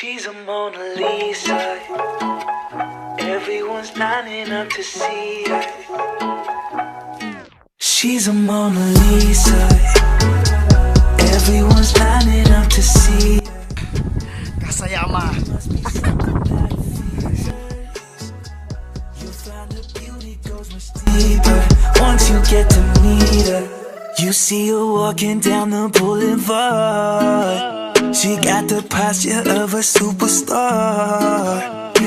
She's a Mona Lisa. Everyone's lining up to see her. She's a Mona Lisa. Everyone's lining up to see her. Kasayama. You'll find the beauty goes much deeper once you get to meet her. You see her walking down the boulevard. She got the posture of a superstar.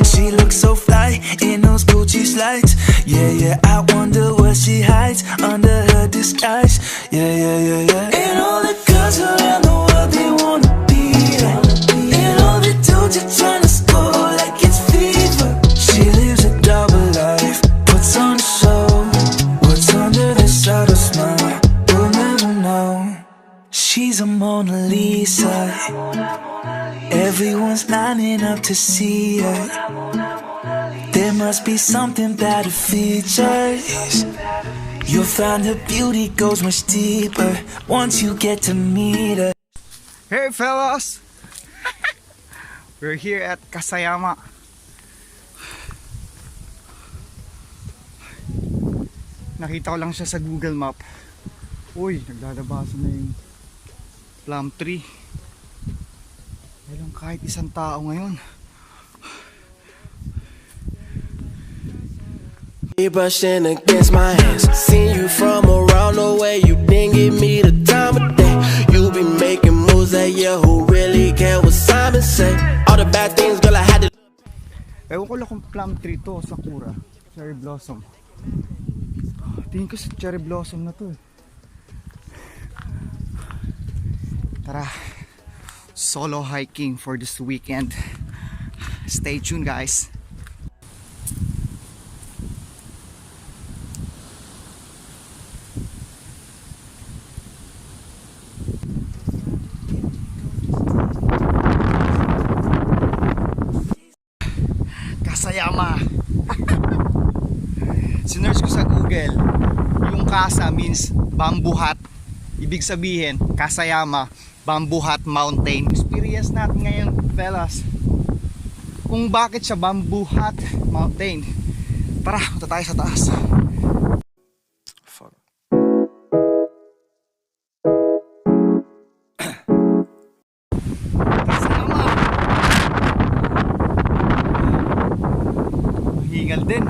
She looks so fly in those Gucci slides. Yeah, yeah, I wonder what she hides under her disguise. Yeah, yeah, yeah, yeah. And all the girls around the world, they wanna be her. And all the dudes are trying to score like it's fever. She lives a double life, puts on a show. What's under the subtle smile, we'll never know. She's a Mona Lisa. Everyone's lining up to see her. There must be something about her features. You'll find her beauty goes much deeper once you get to meet her. Hey fellas! We're here at Kasayama. Nakita ko lang siya sa Google Map. Uy, naglalabasan na yung plum tree. Walang kahit isang tao ngayon. Brushing against my hands. Seen you from around the way. You didn't give me the time of day. You be making moves that year. Who really care what Simon say? All the bad things, girl, I had to. Ewan ko lang kung plum tree to, sakura, cherry blossom. Tingin ko sa cherry blossom na to eh. Tara, solo hiking for this weekend. Stay tuned, guys. Kasayama. Sinearch ko sa Google, yung Kasa means bamboo hut. Ibig sabihin, Kasayama, bamboo hut mountain. Experience natin ngayon, fellas, kung bakit siya bamboo hut mountain. Tara, punta tayo sa taas. Fuck. Kasayama. Hingal din.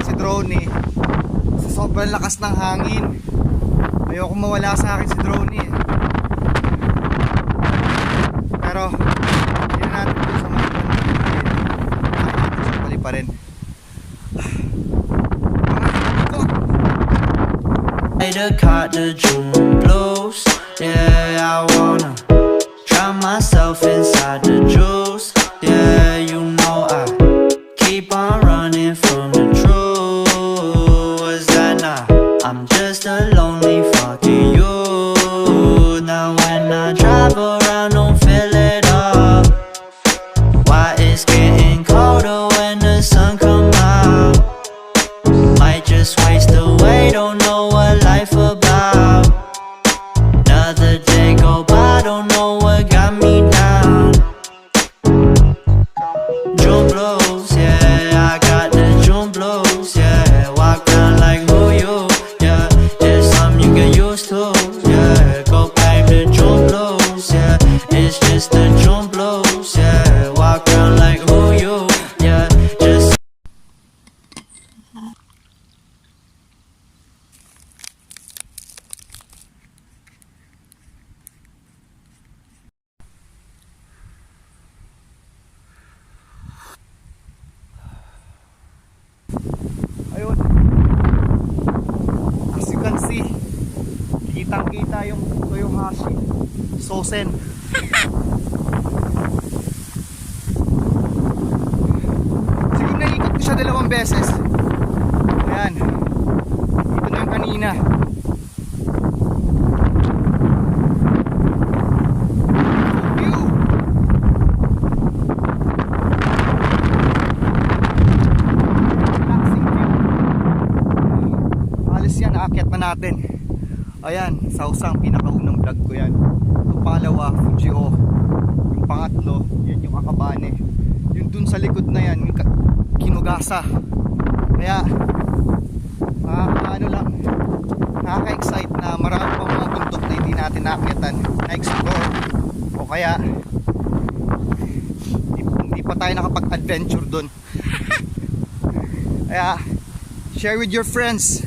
Si drone eh, sa sobrang lakas ng hangin, ayoko mawala sa akin si drone eh. Pero hindi natin ito sa mga sa pa rin. The caught the June blues. Yeah, I wanna drown myself inside the juice. Yeah, you know I keep on running from the truth. Was that not? I'm just a lonely fucking you. Now when I drive around, don't fill it up. Why it's getting colder when the sun come out? Might just waste away, don't know what life about. Another day go by, don't know what got me down. June blues, yeah, I got the June blues, yeah. Walk down like who you, yeah. It's something you get used to, yeah. Go back to June blues, yeah. It's just the June blues, yeah. Walk down like who you, yeah. Just Ayun, as you can see, kitang kita yung Toyohashi Sosen. Siguro naikot ko siya 2 beses. Ayan, ito na yung kanina. View. Alis yan, aakyat na natin. Ayan, sausang pinakaunang vlog ko yan. Itong pangalawa pangalawa, Fujio. Yung pangatlo, yan yung Akabane. Yung dun sa likod na yan, yung Kinugasa. Kaya, ano lang, nakaka-excite na marami pang mga bundok na hindi natin naakyatan, na-explore. O kaya, hindi pa tayo nakapag-adventure dun. Kaya, share with your friends.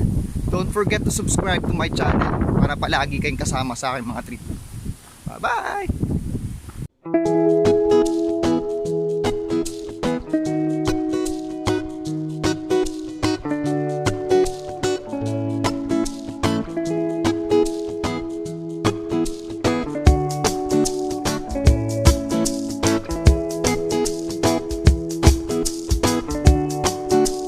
Don't forget to subscribe to my channel para palagi kayong kasama sa aking mga trip. Bye bye!